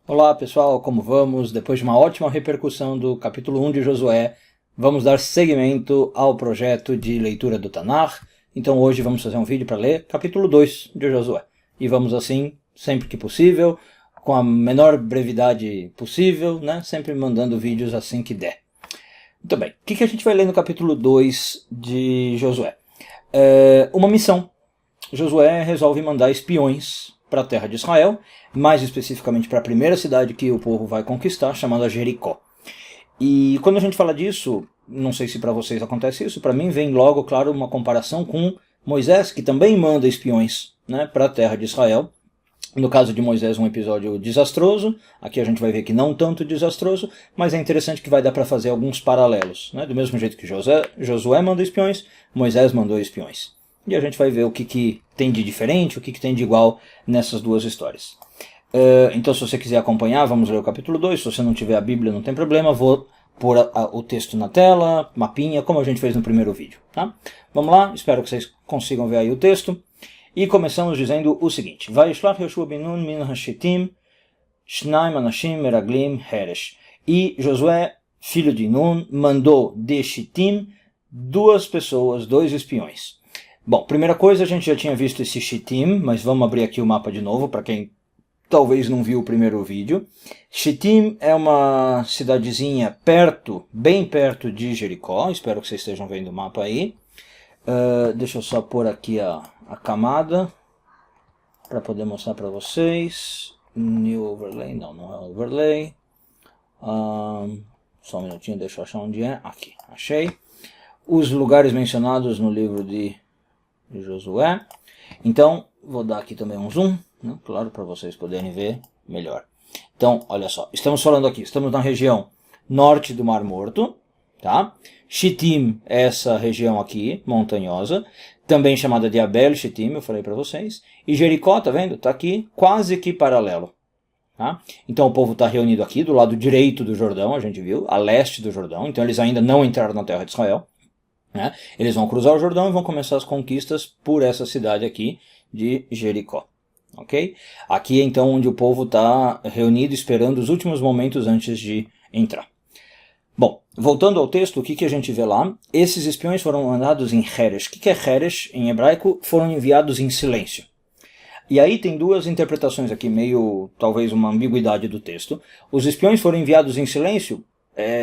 Olá pessoal, como vamos? Depois de uma ótima repercussão do capítulo 1 de Josué, vamos dar seguimento ao projeto de leitura do Tanakh. Então hoje vamos fazer um vídeo para ler capítulo 2 de Josué. E vamos assim, sempre que possível, com a menor brevidade possível, né? Sempre mandando vídeos assim que der. Muito bem, o que a gente vai ler no capítulo 2 de Josué? Uma missão. Josué resolve mandar espiões para a terra de Israel, mais especificamente para a primeira cidade que o povo vai conquistar, chamada Jericó. E quando a gente fala disso, não sei se para vocês acontece isso, para mim vem logo, claro, uma comparação com Moisés, que também manda espiões, né, para a terra de Israel. No caso de Moisés, um episódio desastroso, aqui a gente vai ver que não tanto desastroso, mas é interessante que vai dar para fazer alguns paralelos, né? Do mesmo jeito que Josué mandou espiões, Moisés mandou espiões. E a gente vai ver o que tem de diferente, o que tem de igual nessas duas histórias. Então, se você quiser acompanhar, vamos ler o capítulo 2. Se você não tiver a Bíblia, não tem problema. Vou pôr o texto na tela, mapinha, como a gente fez no primeiro vídeo. Tá? Vamos lá, espero que vocês consigam ver aí o texto. E começamos dizendo o seguinte. Vayishlach Yoshua ben Nun min hashitim, shnaim anashim meraglim heresh. E Josué, filho de Nun, mandou de Shittim duas pessoas, dois espiões. Bom, primeira coisa, a gente já tinha visto esse Shittim, mas vamos abrir aqui o mapa de novo, para quem talvez não viu o primeiro vídeo. Shittim é uma cidadezinha perto, bem perto de Jericó, espero que vocês estejam vendo o mapa aí. Deixa eu só pôr aqui a camada, para poder mostrar para vocês. New overlay, não é overlay. Só um minutinho, deixa eu achar onde é. Aqui, achei. Os lugares mencionados no livro de Josué. Então, vou dar aqui também um zoom, né? Claro, para vocês poderem ver melhor. Então, olha só, estamos falando aqui, estamos na região norte do Mar Morto, tá? Shittim é essa região aqui, montanhosa, também chamada de Abel Shittim, eu falei para vocês. E Jericó, tá vendo? Tá aqui, quase que paralelo. Tá? Então o povo está reunido aqui, do lado direito do Jordão, a gente viu, a leste do Jordão. Então eles ainda não entraram na terra de Israel. Né? Eles vão cruzar o Jordão e vão começar as conquistas por essa cidade aqui de Jericó. Okay? Aqui é então onde o povo está reunido esperando os últimos momentos antes de entrar. Bom, voltando ao texto, o que a gente vê lá? Esses espiões foram mandados em Heresh. O que é Heresh em hebraico? Foram enviados em silêncio. E aí tem duas interpretações aqui, meio, talvez uma ambiguidade do texto. Os espiões foram enviados em silêncio,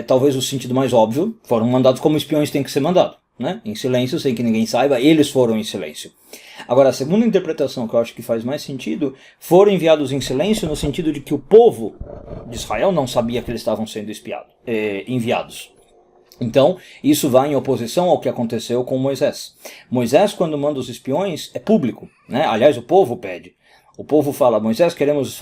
talvez o sentido mais óbvio, foram mandados como espiões têm que ser mandados, né? Em silêncio, sem que ninguém saiba, eles foram em silêncio. Agora, a segunda interpretação, que eu acho que faz mais sentido, foram enviados em silêncio no sentido de que o povo de Israel não sabia que eles estavam sendo enviados. Então, isso vai em oposição ao que aconteceu com Moisés. Moisés, quando manda os espiões, é público, né? Aliás, o povo pede. O povo fala, Moisés, queremos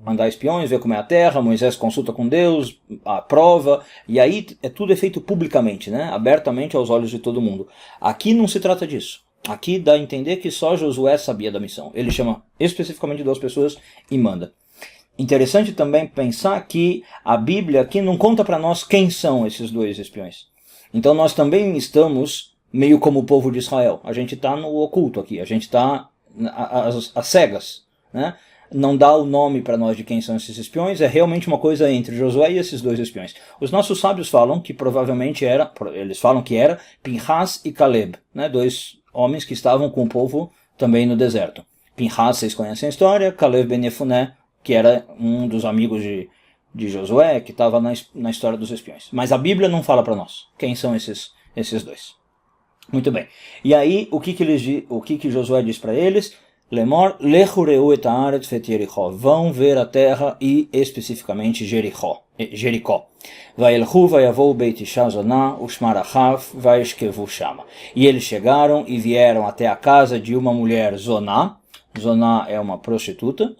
mandar espiões, ver como é a terra. Moisés consulta com Deus, aprova, e aí tudo é feito publicamente, né? Abertamente aos olhos de todo mundo. Aqui não se trata disso. Aqui dá a entender que só Josué sabia da missão. Ele chama especificamente duas pessoas e manda. Interessante também pensar que a Bíblia aqui não conta para nós quem são esses dois espiões. Então nós também estamos meio como o povo de Israel. A gente está no oculto aqui, a gente está às cegas, né? Não dá o nome para nós de quem são esses espiões, é realmente uma coisa entre Josué e esses dois espiões. Os nossos sábios falam que provavelmente eles falam que era Pinhas e Caleb, né? Dois homens que estavam com o povo também no deserto. Pinhas, vocês conhecem a história, Caleb ben Yefuné, que era um dos amigos de Josué, que estava na história dos espiões. Mas a Bíblia não fala para nós quem são esses dois. Muito bem. E aí, o que Josué diz para eles? Lemor, lechureu et haaretz vet Jericó. Vão ver a terra e especificamente Jericó. Vaelchu vayavou beit isha zoná, ushmar achav, vaishkevu shama. E eles chegaram e vieram até a casa de uma mulher zoná. Zoná é uma prostituta.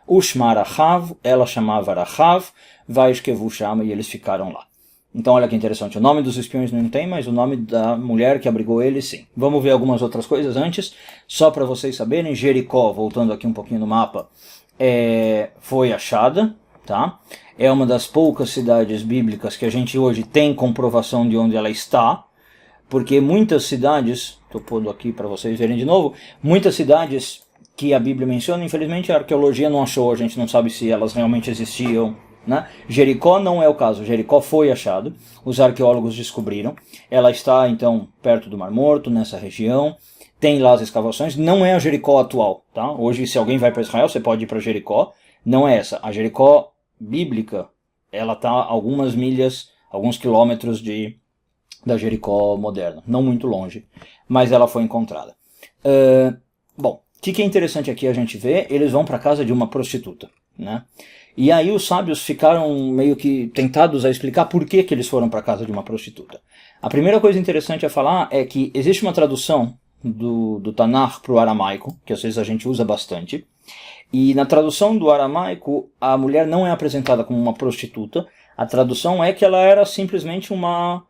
Ushmar achav, ela chamava Rachav, vaishkevu shama, e eles ficaram lá. Então olha que interessante, o nome dos espiões não tem, mas o nome da mulher que abrigou eles sim. Vamos ver algumas outras coisas antes, só para vocês saberem. Jericó, voltando aqui um pouquinho no mapa, foi achada, tá? É uma das poucas cidades bíblicas que a gente hoje tem comprovação de onde ela está, porque muitas cidades, estou pondo aqui para vocês verem de novo, muitas cidades que a Bíblia menciona, infelizmente a arqueologia não achou, a gente não sabe se elas realmente existiam, né? Jericó não é o caso, Jericó foi achado, os arqueólogos descobriram, ela está então perto do Mar Morto, nessa região, tem lá as escavações, não é a Jericó atual, tá? Hoje se alguém vai para Israel, você pode ir para Jericó, não é essa, a Jericó bíblica, ela está a algumas milhas, alguns quilômetros da Jericó moderna, não muito longe, mas ela foi encontrada. Bom, o que é interessante aqui a gente ver, eles vão para a casa de uma prostituta, né? E aí os sábios ficaram meio que tentados a explicar por que eles foram para a casa de uma prostituta. A primeira coisa interessante a falar é que existe uma tradução do Tanakh para o aramaico, que às vezes a gente usa bastante, e na tradução do aramaico a mulher não é apresentada como uma prostituta, a tradução é que ela era simplesmente uma,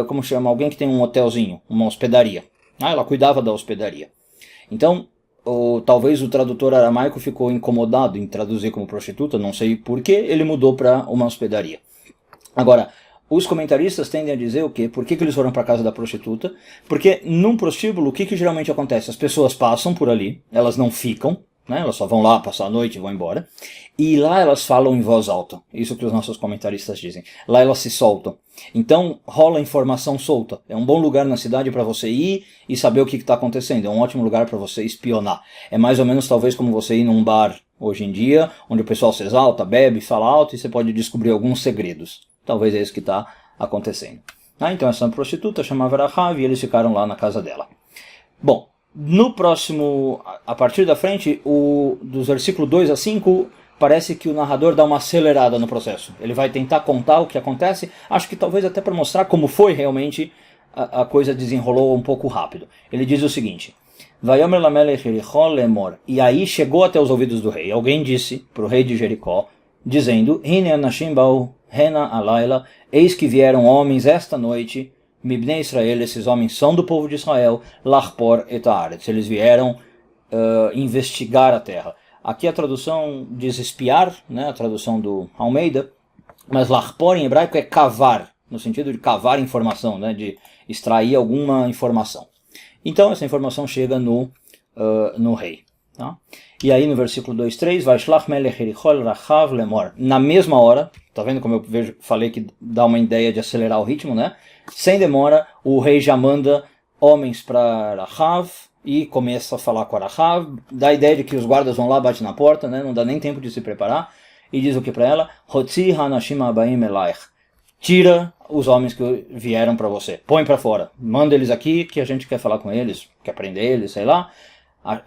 como chama, alguém que tem um hotelzinho, uma hospedaria. Ela cuidava da hospedaria. Então, talvez o tradutor aramaico ficou incomodado em traduzir como prostituta, não sei porquê, ele mudou para uma hospedaria. Agora, os comentaristas tendem a dizer o quê? Por que eles foram para a casa da prostituta? Porque num prostíbulo, o que geralmente acontece? As pessoas passam por ali, elas não ficam, né? Elas só vão lá passar a noite e vão embora. E lá elas falam em voz alta. Isso que os nossos comentaristas dizem. Lá elas se soltam. Então rola informação solta. É um bom lugar na cidade para você ir e saber o que está acontecendo. É um ótimo lugar para você espionar. É mais ou menos talvez como você ir num bar hoje em dia, onde o pessoal se exalta, bebe, fala alto e você pode descobrir alguns segredos. Talvez é isso que está acontecendo. Então essa prostituta chamava Rahav e eles ficaram lá na casa dela. Bom, no próximo, a partir da frente, dos versículos 2 a 5, parece que o narrador dá uma acelerada no processo. Ele vai tentar contar o que acontece, acho que talvez até para mostrar como foi realmente, a coisa desenrolou um pouco rápido. Ele diz o seguinte: Vayomer lamelech Jericho lemor. E aí chegou até os ouvidos do rei. Alguém disse para o rei de Jericó, dizendo: Hine anashim bau hena alayla. Eis que vieram homens esta noite, Mibnei Israel, esses homens são do povo de Israel, Lachpor et haaretz. Eles vieram investigar a terra. Aqui a tradução diz espiar, né, a tradução do Almeida, mas Lachpor em hebraico é cavar, no sentido de cavar informação, né, de extrair alguma informação. Então essa informação chega no rei. Tá? E aí no versículo 2:3, Vaishlach melech Jericho el Rahav lemor. Na mesma hora, tá vendo como eu falei que dá uma ideia de acelerar o ritmo, né? Sem demora, o rei já manda homens para Rahav e começa a falar com a Rahav, dá a ideia de que os guardas vão lá, batem na porta, né? Não dá nem tempo de se preparar, e diz o que para ela? Hotzi hanashim abaim elaich. Tira os homens que vieram para você, põe para fora, manda eles aqui que a gente quer falar com eles, quer prender eles, sei lá.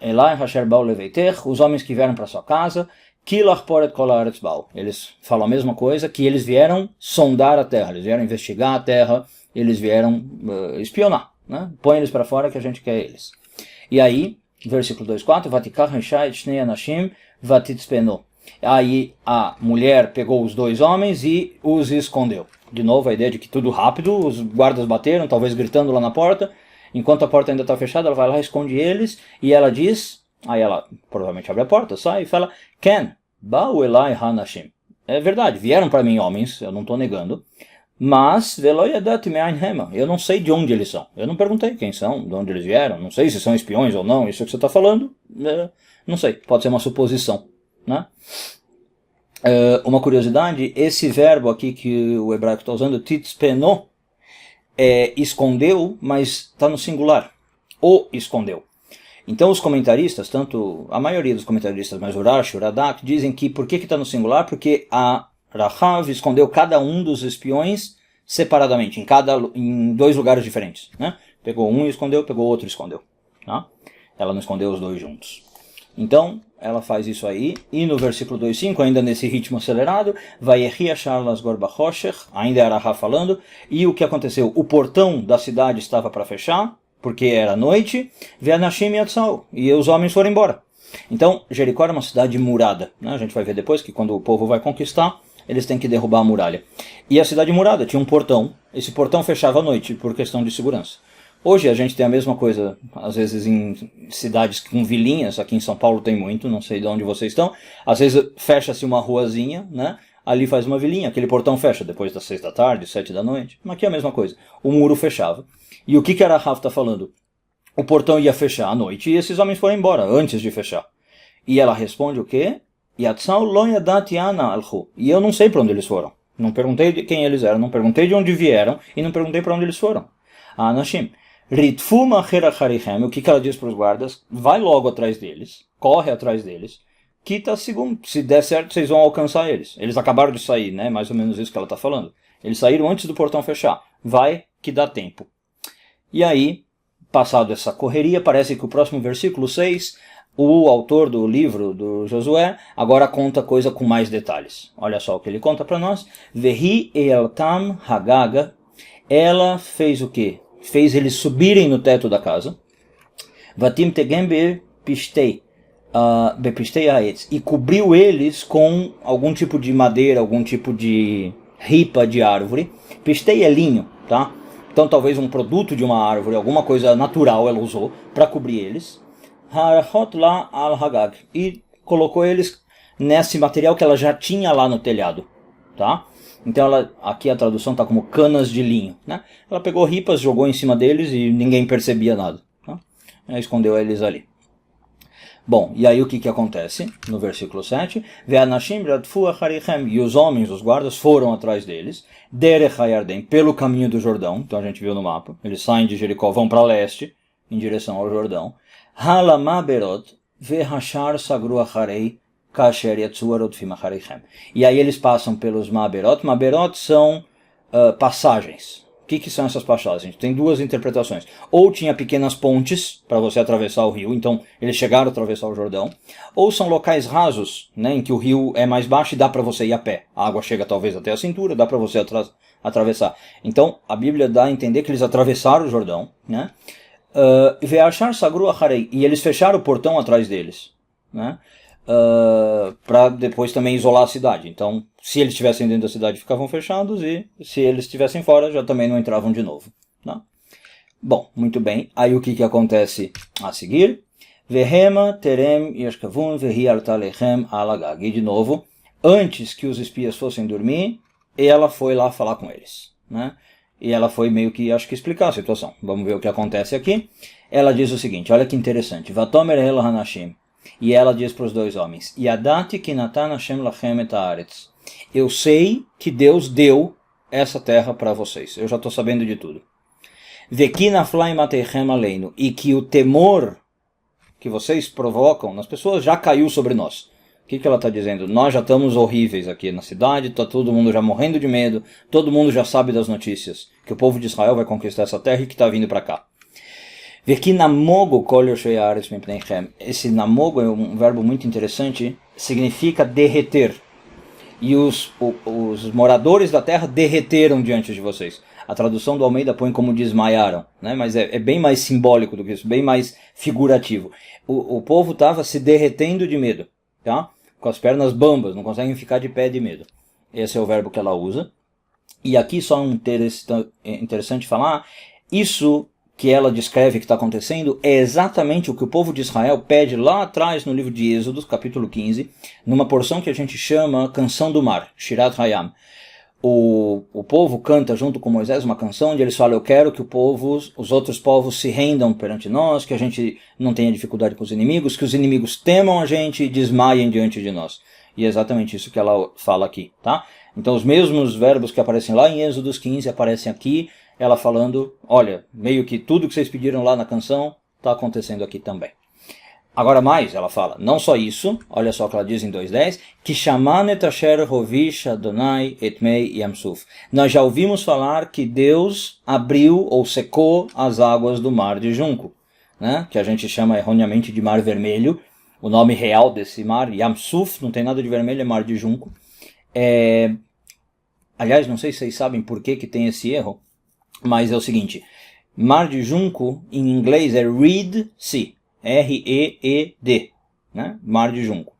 Elai hasher bau leveiter, os homens que vieram para sua casa, kilach poret kol haaretz bau. Eles falam a mesma coisa, que eles vieram sondar a terra, eles vieram investigar a terra, eles vieram espionar, né? Põe eles para fora que a gente quer eles. E aí, versículo 2:4, Vatikach Isha et shnei anashim vatitzpeno. Aí a mulher pegou os dois homens e os escondeu. De novo a ideia de que tudo rápido, os guardas bateram, talvez gritando lá na porta. Enquanto a porta ainda está fechada, ela vai lá, esconde eles, e ela diz, aí ela provavelmente abre a porta, sai e fala, Ken, ba'u elai hanashim. É verdade, vieram para mim homens, eu não estou negando, mas velo yadati me'ain hema, eu não sei de onde eles são. Eu não perguntei quem são, de onde eles vieram, não sei se são espiões ou não, isso que você está falando, não sei, pode ser uma suposição, né? Uma curiosidade, esse verbo aqui que o hebraico está usando, titzpeno, escondeu, mas está no singular. O escondeu. Então os comentaristas, tanto a maioria dos comentaristas, mas o Rashi, o Radak, dizem que por que está no singular? Porque a Rahav escondeu cada um dos espiões separadamente, em dois lugares diferentes. Né? Pegou um e escondeu, pegou outro e escondeu. Tá? Ela não escondeu os dois juntos. Então, ela faz isso aí, e no versículo 2:5, ainda nesse ritmo acelerado, Vayechi achar lasgor bachoshech, ainda era Raha falando, e o que aconteceu? O portão da cidade estava para fechar, porque era noite, Ve'anashim yatzau, e os homens foram embora. Então, Jericó era uma cidade murada, né? A gente vai ver depois que quando o povo vai conquistar, eles têm que derrubar a muralha. E a cidade murada tinha um portão, esse portão fechava à noite, por questão de segurança. Hoje a gente tem a mesma coisa, às vezes em cidades com vilinhas, aqui em São Paulo tem muito, não sei de onde vocês estão, às vezes fecha-se uma ruazinha, né? Ali faz uma vilinha, aquele portão fecha depois das 6 da tarde, 7 da noite, mas aqui é a mesma coisa, o muro fechava. E o que a Rahav está falando? O portão ia fechar à noite e esses homens foram embora antes de fechar. E ela responde o quê? Yatzau lo yadati ana alchu. E eu não sei para onde eles foram. Não perguntei de quem eles eram, não perguntei de onde vieram e não perguntei para onde eles foram. Anashim. Ritfu macher acharichem. O que ela diz para os guardas? Vai logo atrás deles, corre atrás deles, que tá segundo, se der certo vocês vão alcançar eles. Eles acabaram de sair, né? Mais ou menos isso que ela está falando. Eles saíram antes do portão fechar. Vai que dá tempo. E aí, passado essa correria, parece que o próximo versículo 6, o autor do livro do Josué agora conta coisa com mais detalhes. Olha só o que ele conta para nós. Vehi eltam hagaga. Ela fez o quê? Fez eles subirem no teto da casa. Vatim tegem bepistei haetz. E cobriu eles com algum tipo de madeira, algum tipo de ripa de árvore. Pistei é linho, tá? Então talvez um produto de uma árvore, alguma coisa natural ela usou para cobrir eles. Harachot la al hagag. E colocou eles nesse material que ela já tinha lá no telhado, tá? Então aqui a tradução está como canas de linho, né? Ela pegou ripas, jogou em cima deles e ninguém percebia nada, tá? Ela escondeu eles ali. Bom, e aí o que acontece? No versículo 7, Ve'anashim radfu acharichem. E os homens, os guardas, foram atrás deles, derech hayarden, pelo caminho do Jordão. Então a gente viu no mapa. Eles saem de Jericó, vão para leste, em direção ao Jordão. Halamaberot ve'hashar sagru acharei kasher yatzu arodfim acharichem. E aí eles passam pelos Maberot. Maberot são passagens. O que são essas passagens? Tem duas interpretações. Ou tinha pequenas pontes para você atravessar o rio, então eles chegaram a atravessar o Jordão. Ou são locais rasos, né, em que o rio é mais baixo e dá para você ir a pé. A água chega talvez até a cintura, dá para você atravessar. Então a Bíblia dá a entender que eles atravessaram o Jordão, né? Ve'achar sagru acharei. E eles fecharam o portão atrás deles, né? Para depois também isolar a cidade. Então, se eles estivessem dentro da cidade, ficavam fechados, e se eles estivessem fora, já também não entravam de novo, tá? Bom, muito bem. Aí o que acontece a seguir? Vehema terem yashkavun vehi artalechem alagag. E de novo, antes que os espias fossem dormir, ela foi lá falar com eles, né? E ela foi meio que, acho que, explicar a situação. Vamos ver o que acontece aqui. Ela diz o seguinte, olha que interessante. Vatomer el hanashim. E ela diz para os dois homens, Yadati ki natan Hashem lachem et haaretz. Eu sei que Deus deu essa terra para vocês. Eu já estou sabendo de tudo. Veki naflai mateichem aleinu. E que o temor que vocês provocam nas pessoas já caiu sobre nós. O que ela está dizendo? Nós já estamos horríveis aqui na cidade, está todo mundo já morrendo de medo, todo mundo já sabe das notícias, que o povo de Israel vai conquistar essa terra e que está vindo para cá. Veki namogo kol yoshei haaretz mipneichem. Esse namogo é um verbo muito interessante, significa derreter. E os moradores da terra derreteram diante de vocês. A tradução do Almeida põe como desmaiaram, né? Mas é bem mais simbólico do que isso, bem mais figurativo. O povo estava se derretendo de medo, tá? Com as pernas bambas, não conseguem ficar de pé de medo. Esse é o verbo que ela usa. E aqui só um interessante falar, isso que ela descreve que está acontecendo é exatamente o que o povo de Israel pede lá atrás no livro de Êxodo, capítulo 15, numa porção que a gente chama Canção do Mar, Shirat Hayam. O povo canta junto com Moisés uma canção onde eles falam, eu quero que os outros povos se rendam perante nós, que a gente não tenha dificuldade com os inimigos, que os inimigos temam a gente e desmaiem diante de nós. E é exatamente isso que ela fala aqui, tá? Então os mesmos verbos que aparecem lá em Êxodo 15 aparecem aqui, ela falando, olha, meio que tudo que vocês pediram lá na canção está acontecendo aqui também. Agora mais, ela fala, não só isso, olha só o que ela diz em 2.10, que shamanet asher hovish Adonai etmei yamsuf. Nós já ouvimos falar que Deus abriu ou secou as águas do mar de Junco, né? Que a gente chama erroneamente de Mar Vermelho. O nome real desse mar, Yamsuf, não tem nada de vermelho, é Mar de Junco. Aliás, não sei se vocês sabem por que tem esse erro, mas é o seguinte, Mar de Junco em inglês é Reed Sea, R-E-E-D, né? Mar de Junco.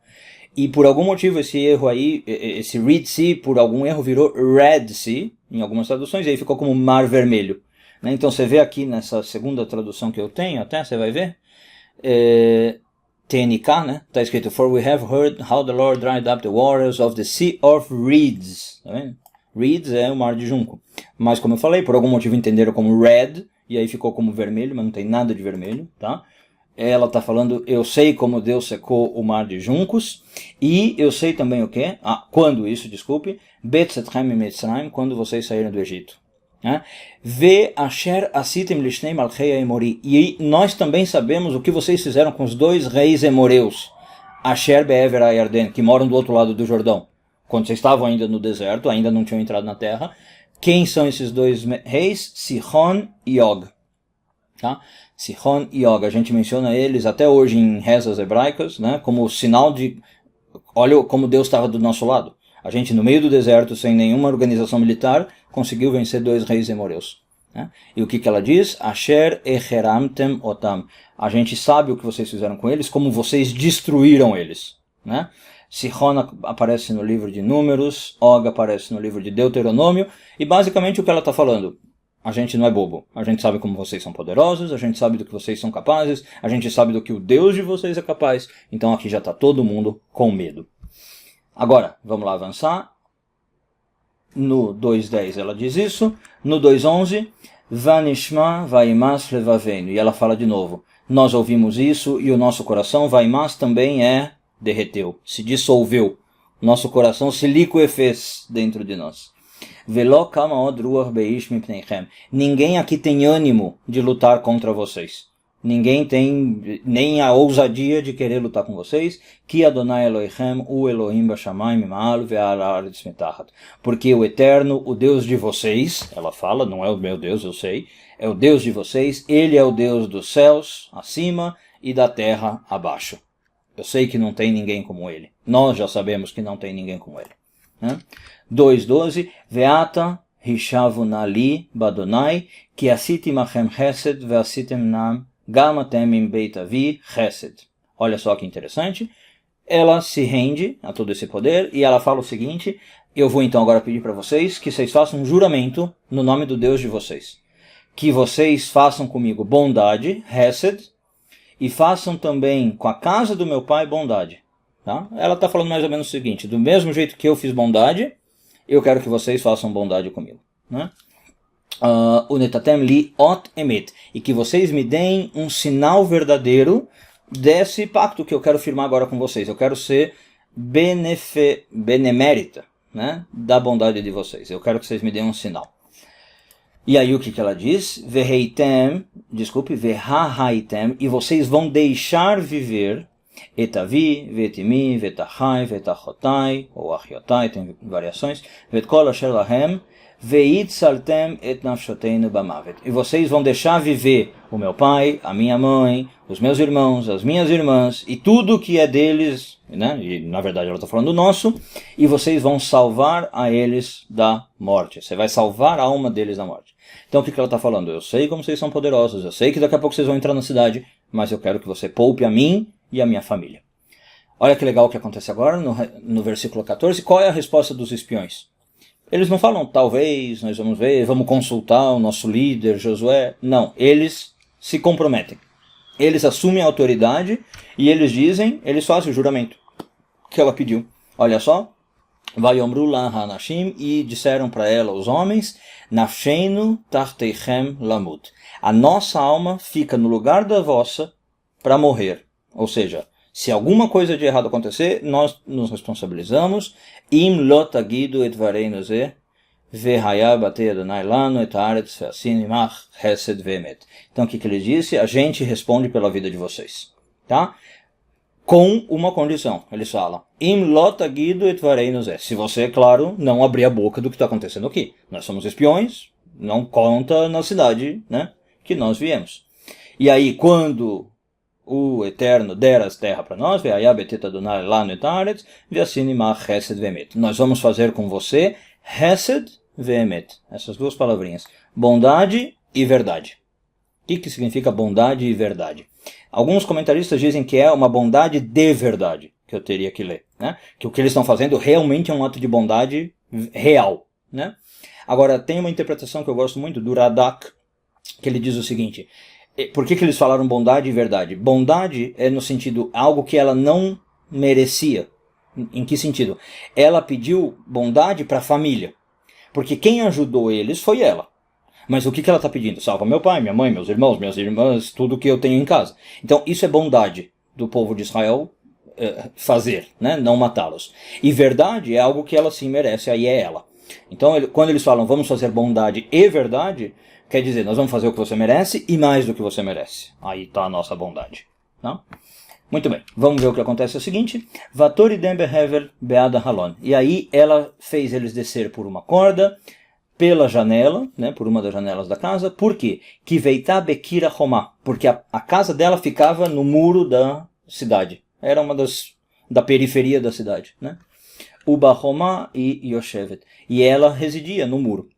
E por algum motivo esse erro aí, esse Reed Sea, por algum erro virou Red Sea, em algumas traduções, e aí ficou como Mar Vermelho, né? Então você vê aqui nessa segunda tradução que eu tenho, até você vai ver, TNK, né? Está escrito, For we have heard how the Lord dried up the waters of the Sea of Reeds. Tá vendo? Reeds é o Mar de Junco. Mas como eu falei, por algum motivo entenderam como red, e aí ficou como vermelho, mas não tem nada de vermelho, tá? ela está falando, eu sei como Deus secou o mar de juncos, e eu sei também o quê? Quando isso, desculpe, Betzetchem Mitzrayim, quando vocês saíram do Egito. Ve asher asitem lishnei malchei emori. E nós também sabemos o que vocês fizeram com os 2 reis emoreus, Asher be'ever ha'Yarden, que moram do outro lado do Jordão. Quando vocês estavam ainda no deserto, ainda não tinham entrado na terra. Quem são esses 2 reis? Sihon e Og. Tá? Sihon e Og, a gente menciona eles até hoje em rezas hebraicas, né, como sinal de, olha como Deus estava do nosso lado. A gente no meio do deserto, sem nenhuma organização militar, conseguiu vencer 2 reis emoreus. Né? E o que ela diz? Asher echeramtem otam. A gente sabe o que vocês fizeram com eles, como vocês destruíram eles. Né? Sihon aparece no livro de Números, Og aparece no livro de Deuteronômio, e basicamente o que ela está falando? A gente não é bobo. A gente sabe como vocês são poderosos, a gente sabe do que vocês são capazes, a gente sabe do que o Deus de vocês é capaz, então aqui já está todo mundo com medo. Agora, vamos lá avançar. No 2.10 ela diz isso, no 2.11, Vanishma vaimas levavenu, e ela fala de novo, nós ouvimos isso e o nosso coração, vaimas também derreteu, se dissolveu, nosso coração se liquefez dentro de nós. Ninguém aqui tem ânimo de lutar contra vocês. Ninguém tem nem a ousadia de querer lutar com vocês. Porque o Eterno, o Deus de vocês, ela fala, não é o meu Deus, eu sei, é o Deus de vocês, Ele é o Deus dos céus acima e da terra abaixo. Eu sei que não tem ninguém como Ele. Nós já sabemos que não tem ninguém como Ele. 2.12 Veata hishavu nali badonai ki asitim achem chesed veasitem nam gam atem im beit avi chesed. Olha só que interessante. Ela se rende a todo esse poder e ela fala o seguinte, eu vou então agora pedir para vocês que vocês façam um juramento no nome do Deus de vocês. Que vocês façam comigo bondade, chesed, e façam também com a casa do meu pai bondade. Tá? Ela está falando mais ou menos o seguinte, do mesmo jeito que eu fiz bondade, eu quero que vocês façam bondade comigo. Né? Unetatem li ot emet, e que vocês me deem um sinal verdadeiro desse pacto que eu quero firmar agora com vocês. Eu quero ser benemérita, né, da bondade de vocês. Eu quero que vocês me deem um sinal. E aí o que ela diz? Veheitem, e vocês vão deixar viver etavi, vetimi, vetachai, vetachotai, ou achiotai, tem variações, vetkol asher lahem, veitzaltem et nafshoteinu bamavet. E vocês vão deixar viver o meu pai, a minha mãe, os meus irmãos, as minhas irmãs, e tudo que é deles, né? E na verdade ela está falando do nosso, e vocês vão salvar a eles da morte. Você vai salvar a alma deles da morte. Então o que ela está falando? Eu sei como vocês são poderosos, eu sei que daqui a pouco vocês vão entrar na cidade, mas eu quero que você poupe a mim e a minha família. Olha que legal o que acontece agora no versículo 14. Qual é a resposta dos espiões? Eles não falam, talvez, nós vamos ver, vamos consultar o nosso líder, Josué. Não, eles se comprometem. Eles assumem a autoridade e eles dizem, eles fazem o juramento que ela pediu. Olha só. Vayomru la hanashim, e disseram para ela os homens, Nafshenu tarteichem lamut. A nossa alma fica no lugar da vossa para morrer. Ou seja, se alguma coisa de errado acontecer, nós nos responsabilizamos. Im lot agidu et vareinu ze, vehaya batei Adonai lanu et haaretz ve'asin imach hesed ve'emet. Então o que ele disse? A gente responde pela vida de vocês. Tá? Com uma condição, eles falam. Im lot agidu et vareinu ze. Se você, claro, não abrir a boca do que está acontecendo aqui. Nós somos espiões, não conta na cidade, né, que nós viemos. E aí, quando o Eterno der as terras para nós, nós vamos fazer com você Hesed ve'emet, essas duas palavrinhas, bondade e verdade. O que significa bondade e verdade? Alguns comentaristas dizem que é uma bondade de verdade, que eu teria que ler, né? Que o que eles estão fazendo realmente é um ato de bondade real, né? Agora, tem uma interpretação que eu gosto muito do Radak, que ele diz o seguinte: por que eles falaram bondade e verdade? Bondade é no sentido, algo que ela não merecia. Em que sentido? Ela pediu bondade para a família. Porque quem ajudou eles foi ela. Mas o que ela está pedindo? Salva meu pai, minha mãe, meus irmãos, minhas irmãs, tudo que eu tenho em casa. Então isso é bondade do povo de Israel fazer, né? Não matá-los. E verdade é algo que ela sim merece, aí é ela. Então quando eles falam vamos fazer bondade e verdade, quer dizer, nós vamos fazer o que você merece e mais do que você merece. Aí está a nossa bondade. Tá? Muito bem, vamos ver o que acontece. É o seguinte, Vatoridem behevel beada halon. E aí ela fez eles descer por uma corda, pela janela, né, por uma das janelas da casa. Por quê? Que veitá bekira romá, porque a casa dela ficava no muro da cidade. Era uma da periferia da cidade, né? Uba romá e yoshevet. E ela residia no muro.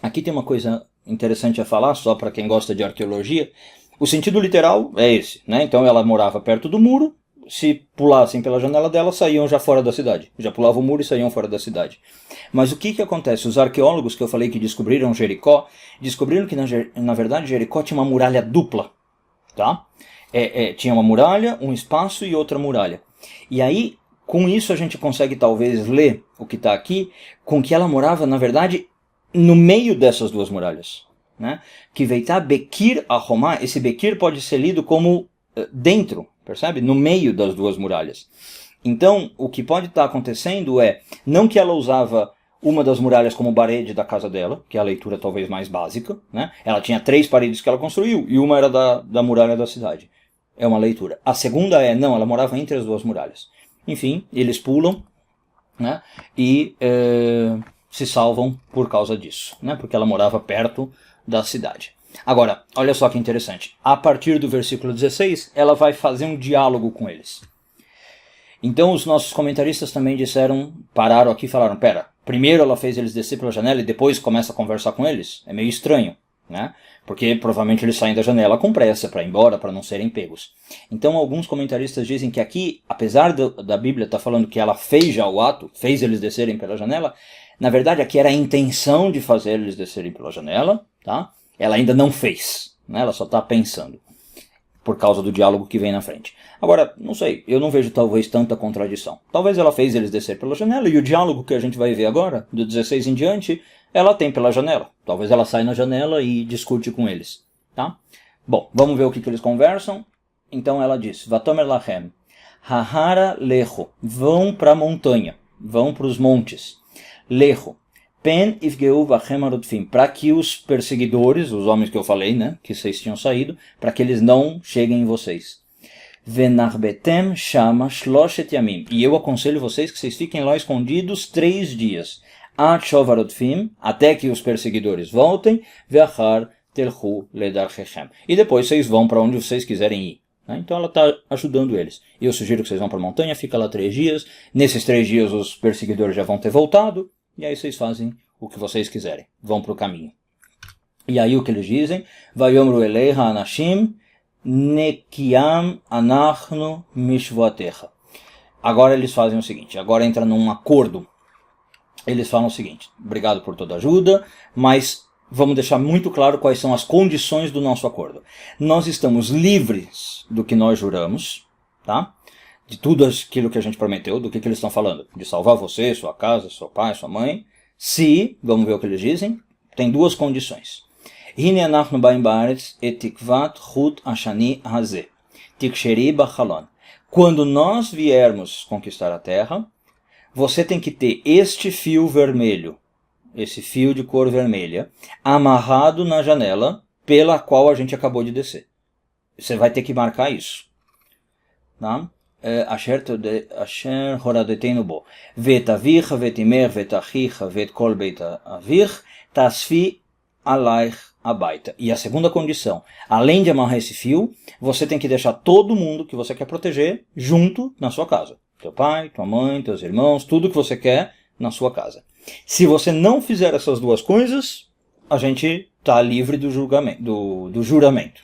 Aqui tem uma coisa interessante a falar, só para quem gosta de arqueologia. O sentido literal é esse, né? Então ela morava perto do muro, se pulassem pela janela dela, saíam já fora da cidade. Já pulavam o muro e saíam fora da cidade. Mas o que acontece? Os arqueólogos que eu falei que descobriram Jericó, descobriram que na verdade Jericó tinha uma muralha dupla, tá? Tinha uma muralha, um espaço e outra muralha. E aí, com isso a gente consegue talvez ler o que está aqui, com que ela morava, na verdade, no meio dessas duas muralhas. Né? Que veitá bekir a Romá, esse bekir pode ser lido como dentro, percebe? No meio das duas muralhas. Então, o que pode estar acontecendo é, não que ela usava uma das muralhas como parede da casa dela, que é a leitura talvez mais básica, né? Ela tinha 3 paredes que ela construiu, e uma era da muralha da cidade. É uma leitura. A segunda não, ela morava entre as duas muralhas. Enfim, eles pulam, né? E se salvam por causa disso, né? Porque ela morava perto da cidade. Agora, olha só que interessante. A partir do versículo 16, ela vai fazer um diálogo com eles. Então os nossos comentaristas também pararam aqui e falaram, pera, primeiro ela fez eles descer pela janela e depois começa a conversar com eles? É meio estranho, né? Porque provavelmente eles saem da janela com pressa para ir embora, para não serem pegos. Então alguns comentaristas dizem que aqui, apesar da Bíblia estar falando que ela fez já o ato, fez eles descerem pela janela, na verdade aqui era a intenção de fazer eles descerem pela janela, tá? Ela ainda não fez, né? Ela só está pensando, por causa do diálogo que vem na frente. Agora, não sei, eu não vejo talvez tanta contradição. Talvez ela fez eles descer pela janela, e o diálogo que a gente vai ver agora, do 16 em diante, ela tem pela janela. Talvez ela saia na janela e discute com eles, tá? Bom, vamos ver o que eles conversam. Então ela diz, Vatomer lachem, hahara lecho, vão para a montanha, vão para os montes. Lecho, pen ifgeu vachem arutfim, para que os perseguidores, os homens que eu falei, né, que vocês tinham saído, para que eles não cheguem em vocês. Venarbetem shama shloshet yamim, e eu aconselho vocês que vocês fiquem lá escondidos 3 dias. Ad shovarotfim, até que os perseguidores voltem, veachar telchu ledar shechem. E depois vocês vão para onde vocês quiserem ir. Então ela está ajudando eles. Eu sugiro que vocês vão para a montanha, fica lá 3 dias. Nesses 3 dias os perseguidores já vão ter voltado. E aí vocês fazem o que vocês quiserem. Vão para o caminho. E aí o que eles dizem? Vayomru eleiha anashim nekiam anachnu mishvoatecha. Agora eles fazem o seguinte. Agora entra num acordo. Eles falam o seguinte. Obrigado por toda a ajuda, mas vamos deixar muito claro quais são as condições do nosso acordo. Nós estamos livres do que nós juramos, tá? De tudo aquilo que a gente prometeu, do que eles estão falando. De salvar você, sua casa, seu pai, sua mãe. Se, vamos ver o que eles dizem, tem 2 condições. Hine anachnu baim baaretz et tikvat chut ashani hazeh, tiksheri bachalon. Quando nós viermos conquistar a terra, você tem que ter este fio vermelho, esse fio de cor vermelha, amarrado na janela pela qual a gente acabou de descer. Você vai ter que marcar isso. Tá? Asher horadetenu bo. Vet avicha, vet imer, vet achicha, vet kol beit avich, tasfi alaich abaita. E a segunda condição, além de amarrar esse fio, você tem que deixar todo mundo que você quer proteger junto na sua casa. Teu pai, tua mãe, teus irmãos, tudo que você quer na sua casa. Se você não fizer essas 2 coisas, a gente está livre do juramento.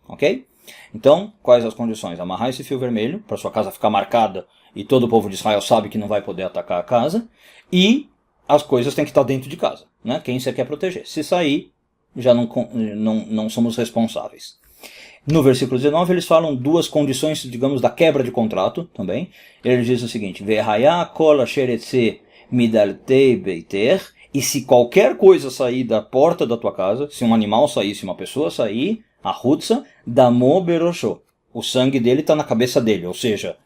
Ok? Então, quais as condições? Amarrar esse fio vermelho, para sua casa ficar marcada e todo o povo de Israel sabe que não vai poder atacar a casa. E as coisas têm que estar dentro de casa. Né? Quem você quer proteger. Se sair, já não somos responsáveis. No versículo 19, eles falam 2 condições, digamos, da quebra de contrato também. Ele diz o seguinte, Ve'haya kol asher etze midaltei beiter, E se qualquer coisa sair da porta da tua casa, se um animal sair, se uma pessoa sair, a Hutsa, damo berosho. O sangue dele está na cabeça dele, ou seja,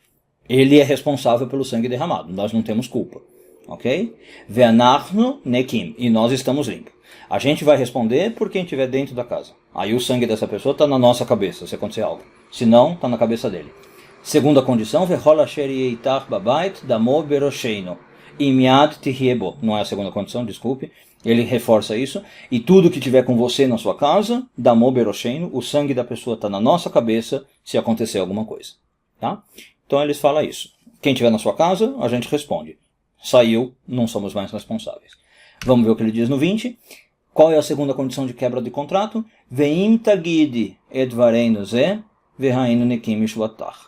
ele é responsável pelo sangue derramado. Nós não temos culpa. Ok? Ve'anachnu nekim. E nós estamos limpos. A gente vai responder por quem estiver dentro da casa. Aí o sangue dessa pessoa está na nossa cabeça, se acontecer algo. Se não, está na cabeça dele. Segunda condição, ve'chol asher yeitach babait damo berosheinu. Imiad tihiebo. Não é a segunda condição, desculpe. Ele reforça isso. E tudo que tiver com você na sua casa, damo berosheinu, o sangue da pessoa está na nossa cabeça se acontecer alguma coisa. Tá? Então eles falam isso. Quem estiver na sua casa, a gente responde. Saiu, não somos mais responsáveis. Vamos ver o que ele diz no 20. Qual é a segunda condição de quebra de contrato? Ve'im tagidi edvareinu ze ve'hainu nekim mishvatach.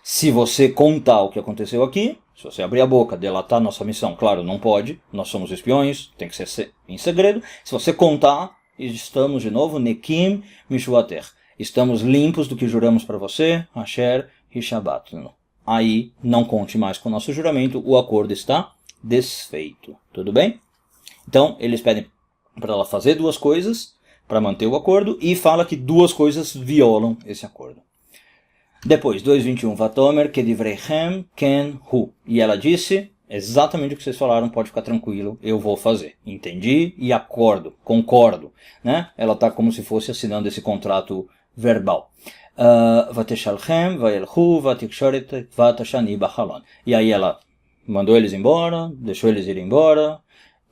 Se você contar o que aconteceu aqui, se você abrir a boca, delatar nossa missão, claro, não pode, nós somos espiões, tem que ser em segredo. Se você contar, estamos de novo, nekim mishvater. Estamos limpos do que juramos para você, asher e shabbat. Aí, não conte mais com o nosso juramento, o acordo está desfeito. Tudo bem? Então, eles pedem para ela fazer duas coisas, para manter o acordo, e fala que duas coisas violam esse acordo. Depois, 2:21, Vatomer kedivrechem ken hu. E ela disse, exatamente o que vocês falaram, pode ficar tranquilo, eu vou fazer. Entendi e acordo, concordo. Né? Ela está como se fosse assinando esse contrato verbal. Vateshalchem, vaelchu, vatikshoret, vatashani bachalon. E aí ela mandou eles embora, deixou eles ir embora,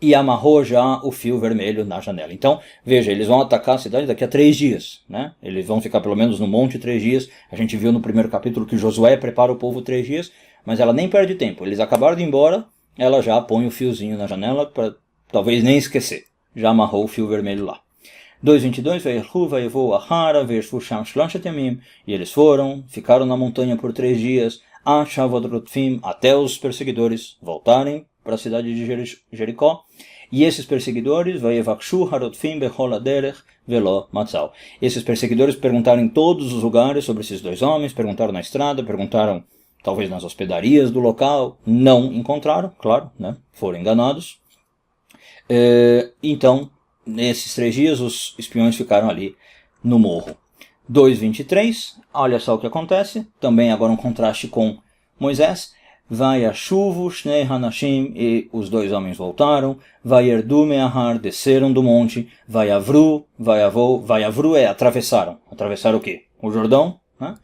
e amarrou já o fio vermelho na janela. Então, veja, eles vão atacar a cidade daqui a 3 dias. Né? Eles vão ficar pelo menos no monte 3 dias. A gente viu no primeiro capítulo que Josué prepara o povo 3 dias, mas ela nem perde tempo. Eles acabaram de ir embora, ela já põe o fiozinho na janela para talvez nem esquecer. Já amarrou o fio vermelho lá. 2:22, e eles foram, ficaram na montanha por 3 dias, até os perseguidores voltarem para a cidade de Jericó. E esses perseguidores, esses perseguidores perguntaram em todos os lugares sobre esses 2 homens, perguntaram na estrada, perguntaram talvez nas hospedarias do local, não encontraram, claro, né? Foram enganados. Então, nesses 3 dias, os espiões ficaram ali no morro. 2:23, olha só o que acontece, também agora um contraste com Moisés. Vai a chuvo, shnei hanashim, e os 2 homens voltaram. Vai erdu meahar, desceram do monte. Vai avru, vai avru é atravessaram. Atravessaram o quê? O Jordão, né?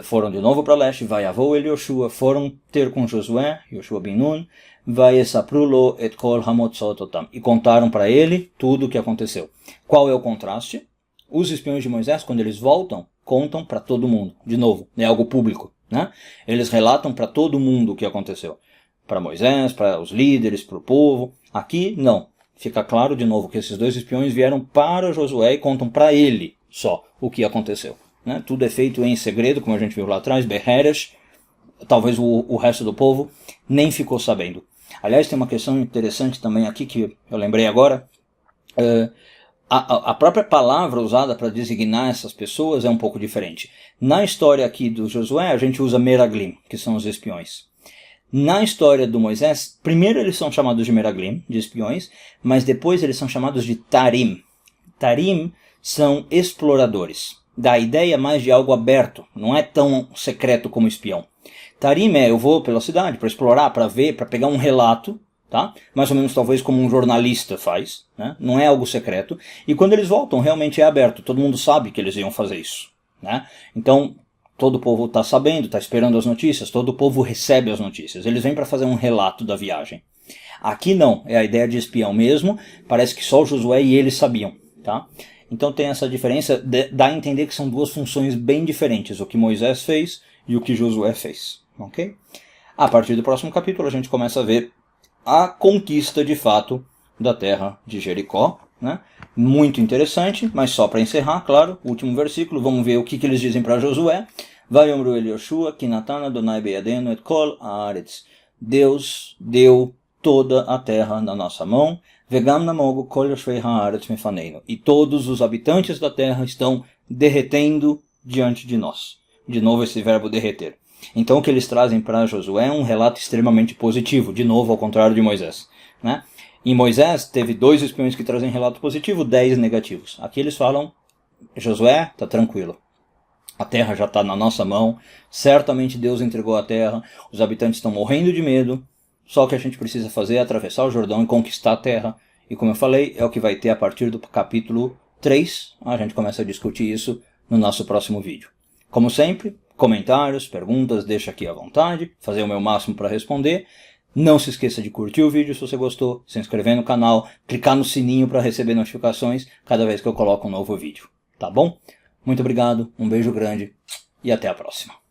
Foram de novo para leste. Vai avô ele Yoshua, foram ter com Josué, Yoshua bin Nun. Vai esaprulo et kol hamotzot otam, e contaram para ele tudo o que aconteceu. Qual é o contraste? Os espiões de Moisés, quando eles voltam, contam para todo mundo. De novo, é algo público. Né? Eles relatam para todo mundo o que aconteceu. Para Moisés, para os líderes, para o povo. Aqui, não. Fica claro de novo que esses 2 espiões vieram para Josué e contam para ele só o que aconteceu. Né? Tudo é feito em segredo, como a gente viu lá atrás, Beheresh. Talvez o resto do povo nem ficou sabendo. Aliás, tem uma questão interessante também aqui que eu lembrei agora. A própria palavra usada para designar essas pessoas é um pouco diferente. Na história aqui do Josué, a gente usa Meraglim, que são os espiões. Na história do Moisés, primeiro eles são chamados de Meraglim, de espiões, mas depois eles são chamados de Tarim. Tarim são exploradores. Dá a ideia mais de algo aberto, não é tão secreto como espião. Tarim eu vou pela cidade para explorar, para ver, para pegar um relato, tá? Mais ou menos talvez como um jornalista faz, né? Não é algo secreto. E quando eles voltam, realmente é aberto. Todo mundo sabe que eles iam fazer isso, né? Então, todo o povo está sabendo, está esperando as notícias, todo o povo recebe as notícias. Eles vêm para fazer um relato da viagem. Aqui não, é a ideia de espião mesmo. Parece que só Josué e eles sabiam, tá? Então tem essa diferença, dá a entender que são 2 funções bem diferentes, o que Moisés fez e o que Josué fez, ok? A partir do próximo capítulo a gente começa a ver a conquista de fato da terra de Jericó, né? Muito interessante, mas só para encerrar, claro, o último versículo, vamos ver o que eles dizem para Josué. Vayomru el Yoshua, ki natan Adonai beyadenu et kol haaretz. Deus deu toda a terra na nossa mão, vegam namogu kol yoshvei haaretz mefaneinu. E todos os habitantes da terra estão derretendo diante de nós. De novo esse verbo derreter. Então o que eles trazem para Josué é um relato extremamente positivo, de novo ao contrário de Moisés, né? Em Moisés, teve 2 espiões que trazem relato positivo, 10 negativos. Aqui eles falam, Josué, tá tranquilo. A terra já está na nossa mão, certamente Deus entregou a terra, os habitantes estão morrendo de medo, só o que a gente precisa fazer é atravessar o Jordão e conquistar a terra. E como eu falei, é o que vai ter a partir do capítulo 3, a gente começa a discutir isso no nosso próximo vídeo. Como sempre, comentários, perguntas, deixa aqui à vontade, fazer o meu máximo para responder. Não se esqueça de curtir o vídeo se você gostou, se inscrever no canal, clicar no sininho para receber notificações cada vez que eu coloco um novo vídeo. Tá bom? Muito obrigado, um beijo grande e até a próxima.